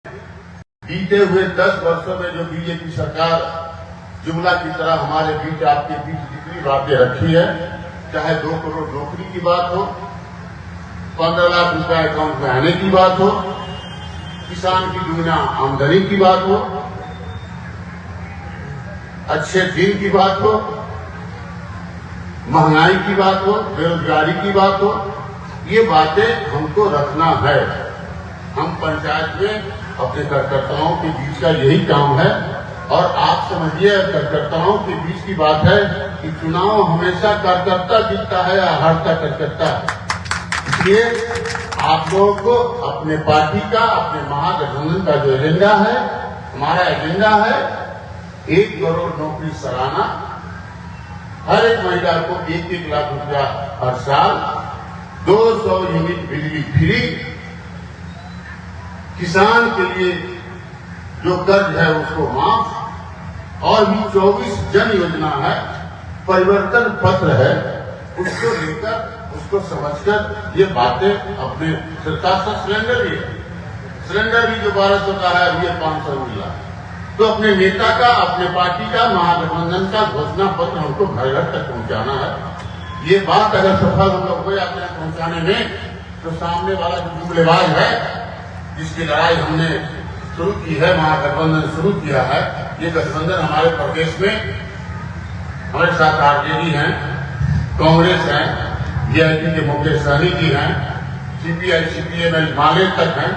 बीते हुए 10 वर्षों में जो बीजेपी सरकार जुमला की तरह हमारे बीच आपके बीच जितनी बातें रखी है, चाहे 2 करोड़ नौकरी की बात हो, 15 लाख रुपए अकाउंट में आने की बात हो, किसान की दुगना आमदनी की बात हो, अच्छे दिन की बात हो, महंगाई की बात हो, बेरोजगारी की बात हो, ये बातें हमको रखना है। हम पंचायत में अपने कार्यकर्ताओं के बीच का यही काम है। और आप समझिए, कार्यकर्ताओं के बीच की बात है कि चुनाव हमेशा कार्यकर्ता जीतता है या हारता कार्यकर्ता है। इसलिए आप लोगों को अपने पार्टी का, अपने महागठबंधन का जो एजेंडा है, हमारा एजेंडा है 1 करोड़ नौकरी सालाना, हर एक महिला को 1-1 लाख रुपया हर साल, 200 यूनिट बिजली फ्री, किसान के लिए जो कर्ज है उसको माफ, और भी 24 जन योजना है, परिवर्तन पत्र है, उसको लेकर, उसको समझकर ये बातें अपने सरकार से सिलेंडर भी जो 1200 का है, अभी 500 मिला, तो अपने नेता का, अपने पार्टी का, महागठबंधन का घोषणा पत्र हमको घर घर तक पहुंचाना है। ये बात अगर सफल हम लोग हो जाते हैं पहुंचाने में, तो सामने वाला जो जुमलेबाज है, जिसकी लड़ाई हमने शुरू की है, महागठबंधन शुरू किया है, ये गठबंधन हमारे प्रदेश में हमारे साथ आरजेडी हैं, कांग्रेस है, वीआईपी के मुकेश सहनी जी हैं, सीपीआई सीपीएम हिमालय तक हैं,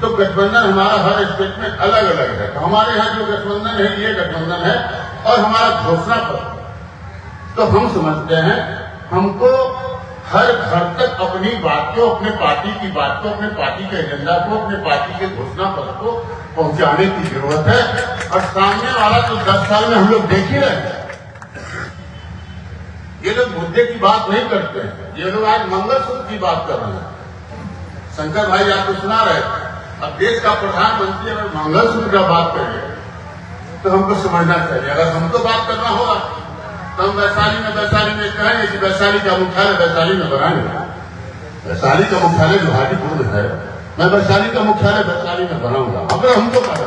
तो गठबंधन हमारा हर स्टेट में अलग अलग है। तो हमारे यहाँ जो गठबंधन है, ये गठबंधन है, और हमारा घोषणा पत्र, तो हम समझते हैं हमको हर घर तक अपनी बात को, अपने पार्टी की बात को, अपने पार्टी के एजेंडा को, अपने पार्टी के घोषणा पत्र को पहुंचाने की जरूरत है। और सामने वाला तो 10 साल में हम लोग देख ही रहे हैं, ये लोग मुद्दे की बात नहीं करते हैं, ये लोग आज मंगलसूत्र की बात कर रहे हैं। शंकर भाई आपको सुना रहे थे, अब देश का प्रधानमंत्री अगर मंगलसूत्र का बात करें तो हमको समझना चाहिए। अगर हमको बात करना होगा तो हम वैशाली में कहेंगे कि वैशाली का मुख्यालय वैशाली में बनाएंगे। वैशाली का मुख्यालय जो हाजीपुर में है, मैं वैशाली का मुख्यालय वैशाली में बनाऊंगा। अगर हमको पता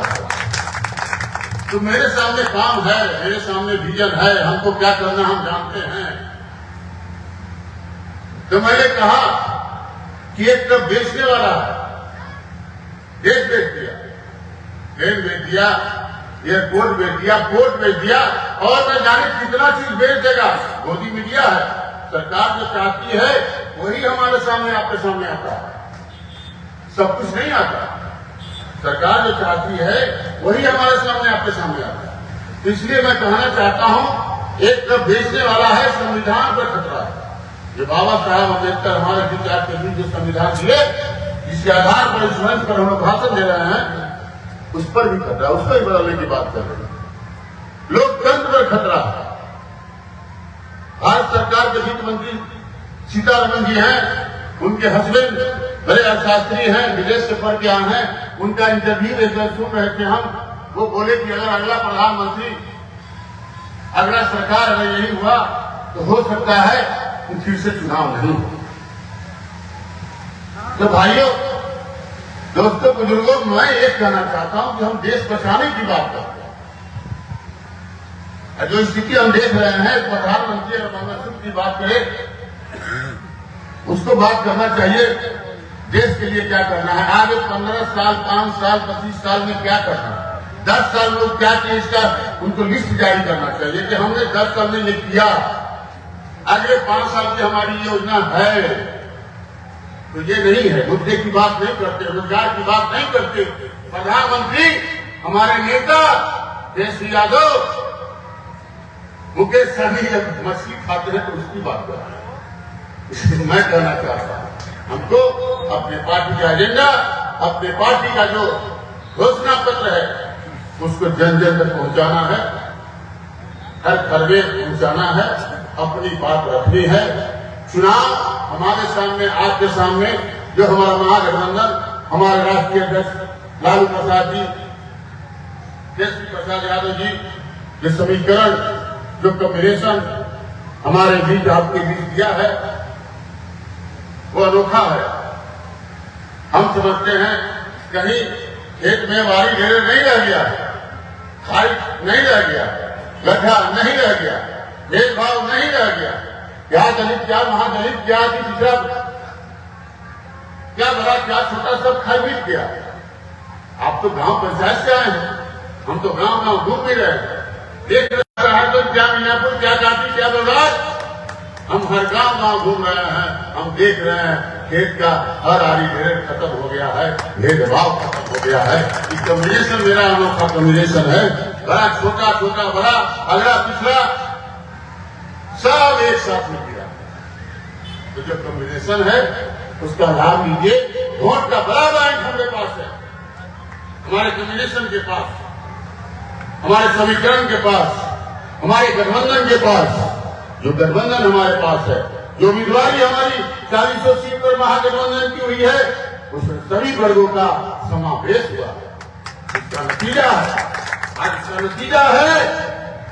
तो मेरे सामने काम है, मेरे सामने विजन है, हमको क्या करना हम जानते हैं। तो मैंने कहा कि एक तरफ बेचने वाला है, देश बेच दिया, ट्रेन बेच दिया, एयरपोर्ट बेच दिया, पोर्ट बेच दिया, और न जाने कितना चीज बेच देगा। मोदी मीडिया है, सरकार जो चाहती है वही हमारे सामने, आपके सामने आता है, सब कुछ नहीं आता। सरकार जो चाहती है वही हमारे सामने, आपके सामने आता है। तो इसलिए मैं कहना चाहता हूं, एक तरफ बेचने वाला है, संविधान पर खतरा है। जो बाबा साहब अम्बेडकर हमारे विचार के बीच जो संविधान दिए, जिसके आधार पर, इस मंच पर हम लोग भाषण दे रहे हैं, उस पर भी खतरा, उसको भी बदलने की बात कर रहे हैं। लोकतंत्र पर खतरा है। भारत सरकार के वित्त मंत्री सीतारमण जी हैं, उनके हस्बैंड बड़े अर्थशास्त्री हैं, विदेश से पढ़ के आए हैं। उनका इंटरव्यू एक बार सुन रहे थे हम, वो बोले कि अगर अगला प्रधानमंत्री, अगला सरकार अगर यही हुआ तो हो सकता है कि फिर से चुनाव नहीं हो। तो भाइयों, दोस्तों, बुजुर्गों, मैं एक कहना चाहता हूं कि हम देश बचाने की बात करते हैं। जो स्थिति हम देख रहे हैं, प्रधानमंत्री अगर मंगलसूत्र की बात करें, उसको बात करना चाहिए देश के लिए क्या करना है, आगे 15 साल, 5 साल, 25 साल में क्या करना है, 10 साल में लोग क्या किए, इसका उनको लिस्ट जारी करना चाहिए कि हमने 10 साल में ये किया, अगले 5 साल की हमारी योजना है। तो ये नहीं है, मुद्दे की बात नहीं करते, रोजगार की बात नहीं करते। प्रधानमंत्री हमारे नेता तेजस्वी यादव, मुकेश सहनी जब मछली खाते हैं तो उसकी बात कर रहे हैं। इसलिए मैं कहना चाहता हूं, हमको अपने पार्टी का एजेंडा, अपने पार्टी का जो घोषणा पत्र है, उसको जन जन तक पहुंचाना है, हर घर में पहुंचाना है, अपनी बात रखनी है। चुनाव हमारे सामने, आपके सामने, जो हमारा महागठबंधन, हमारे राष्ट्रीय अध्यक्ष लालू प्रसाद जी, तेजस्वी प्रसाद यादव जी, जो समीकरण, जो कॉम्बिनेशन हमारे बीच, आपके बीच दिया है, वो अनोखा है। हम समझते हैं कहीं खेत में वारी ढेर नहीं रह गया, खाई नहीं रह गया, गड्ढा नहीं रह गया, भेदभाव नहीं रह गया। क्या दलित, क्या महादलित, क्या अति पिछड़ा, क्या बड़ा, क्या छोटा, सब खाई बीत गया। आप तो गांव पंचायत से आए हैं, हम तो गांव गांव घूम भी रहे हैं, देख रहे हैं तो क्या मीनापुर, क्या काटी, क्या बर्बाद। हम हर गांव गांव घूम रहे हैं, हम देख रहे हैं खेत का हर आरी ढेर खत्म हो गया है, भेदभाव खत्म हो गया है। ये कम्बिनेशन मेरा अनोखा कम्बिनेशन है, बड़ा छोटा, छोटा बड़ा, अगला पिछड़ा सब एक साथ मिल गया। तो जो कम्बिनेशन है उसका लाभ लीजिए। वोट का बड़ा बैंक हमारे पास है, हमारे कम्बिनेशन के पास, हमारे समीकरण के पास, हमारे गठबंधन के पास। जो गठबंधन हमारे पास है, जो उम्मीदवारी हमारी 40 सीट पर महागठबंधन की हुई है, उसमें सभी वर्गों का समावेश हुआ है। इसका नतीजा है, आज इसका नतीजा है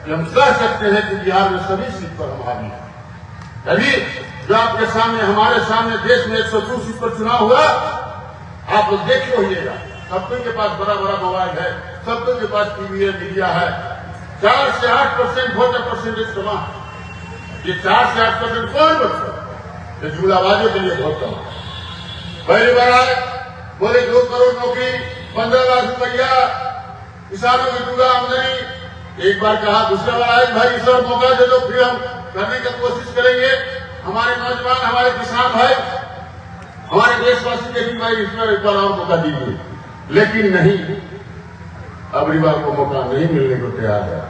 कि हम कह सकते हैं कि बिहार में सभी सीट पर हम हावी हैं। अभी जो आपके सामने, हमारे सामने देश में 102 सीट पर चुनाव हुआ, आप लोग देखिए होइएगा, सबके के पास बड़ा बड़ा मोबाइल है, सबके के पास टीवी है, मीडिया है। 4 से 8% वोटर परसेंटेज कमा है। ये 4 से 8% कौन बचता है? जुमलाबाजों के लिए बहुत कम। पहली बार आए, बोले 2 करोड़ नौकरी, 15 लाख रुपया, किसानों की दुआ आमदनी। एक बार कहा, दूसरा बार आए, भाई इस बार मौका दे दो, फिर हम करने की कोशिश करेंगे। हमारे नौजवान, हमारे किसान भाई, हमारे देशवासी के भी भाई इसमें एक बार और मौका दीजिए। लेकिन नहीं, अब बार को मौका नहीं मिलने को तैयार है।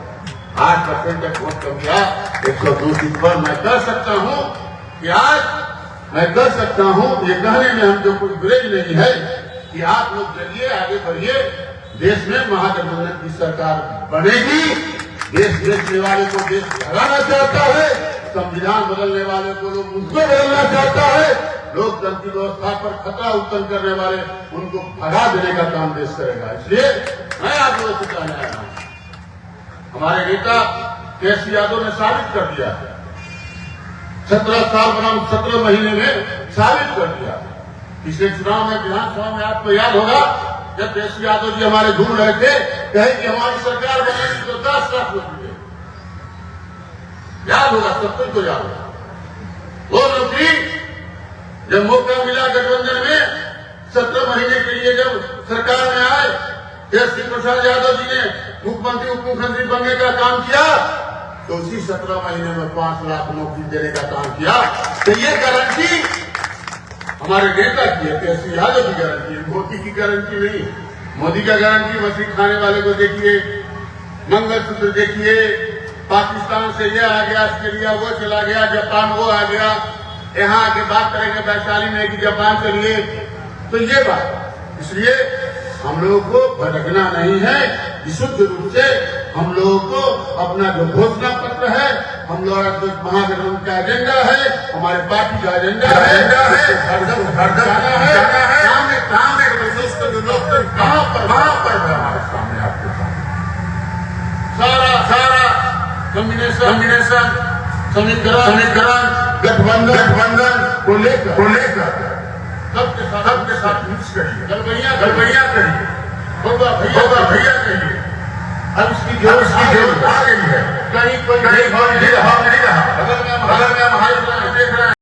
8% तक वोट कम किया, 102 सीट पर। मैं कह सकता हूं कि आज मैं कह सकता हूं, ये कहने में हम जो कुछ गुरेज नहीं है कि आप लोग चलिए, आगे बढ़िए, देश में महागठबंधन की सरकार बनेगी। देश बेचने वाले को देश भगाना चाहता है, संविधान बदलने वाले को लोग उसको बदलना चाहता है, लोकतंत्र की व्यवस्था पर खतरा उत्पन्न करने वाले उनको भगा देने का काम देश करेगा। इसलिए मैं आप लोगों से कहने आया हूं, हमारे नेता केसी यादव ने साबित कर दिया है, 17 साल बनाम 17 महीने में साबित कर दिया। पिछले चुनाव में, विधानसभा में आपको याद होगा, जब केसी यादव जी हमारे घूम रहे थे, कहे कि हमारी सरकार बनेगी तो 10 लाख नौकरी। याद होगा, सब कुछ को याद होगा। वो नौकरी जब मौका मिला गठबंधन में, 17 महीने के लिए जब सरकार में आए, केसी प्रसाद यादव जी ने मुख्यमंत्री, उप मुख्यमंत्री बनने का काम किया, तो उसी 17 महीने में 5 लाख नौकरी देने का काम किया। तो ये गारंटी हमारे नेता की है, केसी यादव की गारंटी है, मोदी की गारंटी नहीं। मोदी का गारंटी मछली खाने वाले को देखिए, मंगलसूत्र देखिए, पाकिस्तान से ये आ गया, ऑस्ट्रेलिया वो चला गया, जापान वो आ गया, यहाँ आके बात करेंगे वैशाली में कि जापान चलिए। तो ये बात, इसलिए हम लोगों को भटकना नहीं है, विशुद्ध रूप से हम लोगों को अपना जो घोषणा पत्र है, हम लोग जो महागठबंधन का एजेंडा है, हमारे पार्टी का एजेंडा है, हरदम जाना है, सामने जो लोकतंत्र कहाँ पर है हमारे सामने, आपके सामने सारा कम्बिनेशन, समीकरण, गठबंधन को लेकर सबके साथ मिक्स करिए, गड़बड़ियां करिए, होगा भैया कहिए। अब उसकी जरूरत आ गई है, कहीं कोई भेदभाव नहीं रहा। अगर मैं हाई देख रहे हैं